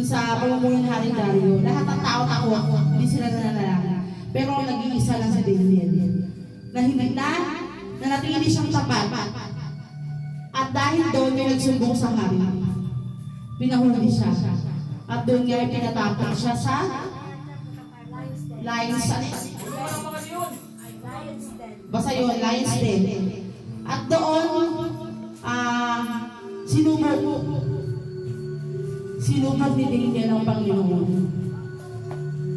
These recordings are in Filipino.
sa pamumuhay ng Haring Dario, lahat ng tao takot, hindi sila nanalangin. Pero nag-iisa lang si Daniel. Na hindi na nanatili siyang tapat. At dahil doon may nagsumbong sa hari, pinahuli siya. At doon nga ay pinatapon siya sa Lion's Den. Basta yun, Lion's Den. At doon, sinubok ni Daniel ang Panginoon.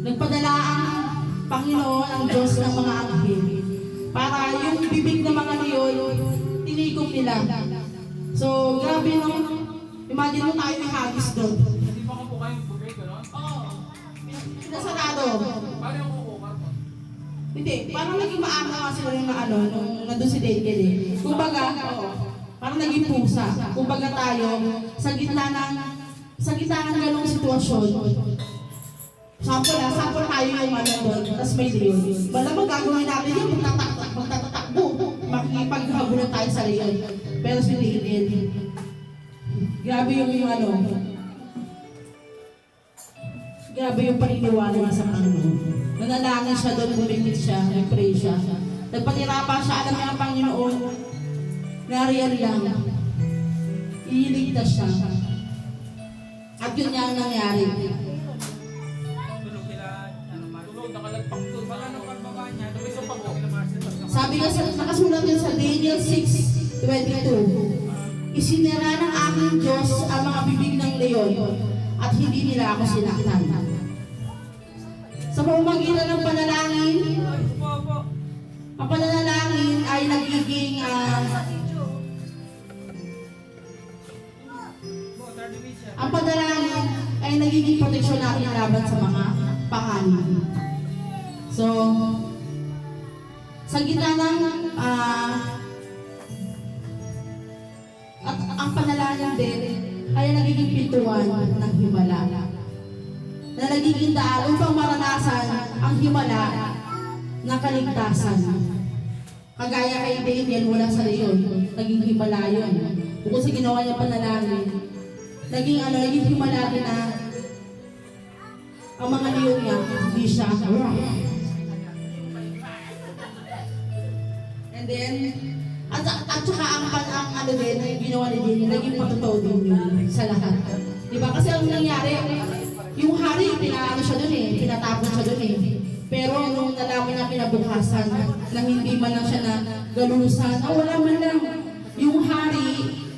Nagpadala ang Panginoon, ang Diyos ng mga anghel, para yung bibig ng mga leon, tinikom nila. So, grabe no? Imagine mo tayo may hagis doon. Hindi pa ka po kayong bubig, gano'n? Oo. Pinasarado. Paano yung kukuha? Hindi, parang naging maama nga sila yung nung nandun si Daniel eh. Kumbaga, parang naging pusa. Kumbaga tayo, sa gitna ng ganong sitwasyon, sample tayo yung doon, tapos may leon. Malamang gagawin natin yun, magtatakbo, makikipaghabulan tayo sa leon. Pero si Daniel, grabe grabe yung paniniwala niya sa Panginoon. Nanalangin siya doon, bumingit siya, nag-pray siya. Nagpatira pa siya, alam niya ang Panginoon, nariyan lang. Iiligtas siya. At yun nga ang nangyari. Tulog sila, matulog, nakalagpak doon. Baka nung pagbaba niya, tumisok pa po. Sabi nga nakasulat yun sa Daniel 6:22. Isinira ng aking Diyos ang mga bibig ng leon at hindi nila ako sinaktan. Sa pamamagitan ng panalangin, ang pananalangin ay nagiging ang panalangin ay nagiging proteksyon natin laban sa mga panganib. So, sa gitna ng at ang panalangin din ay nagiging pintuan ng himala. Na nagiging daan upang maranasan ang himala ng kaligtasan. Kagaya kay Daniel mula sa leon, naging himala yun. Bukod sa ginawa niya panalangin, naging himala din na ang mga leon niya, hindi siya. And then, at saka ang ginawa ni Daniel, naging patotoo din yun sa lahat. Diba? Kasi ang nangyari, yung hari, pinatapon siya dun eh. Pero nung nalaman niya pinabukasan, na hindi man lang siya na galusan, wala man lang. Yung hari,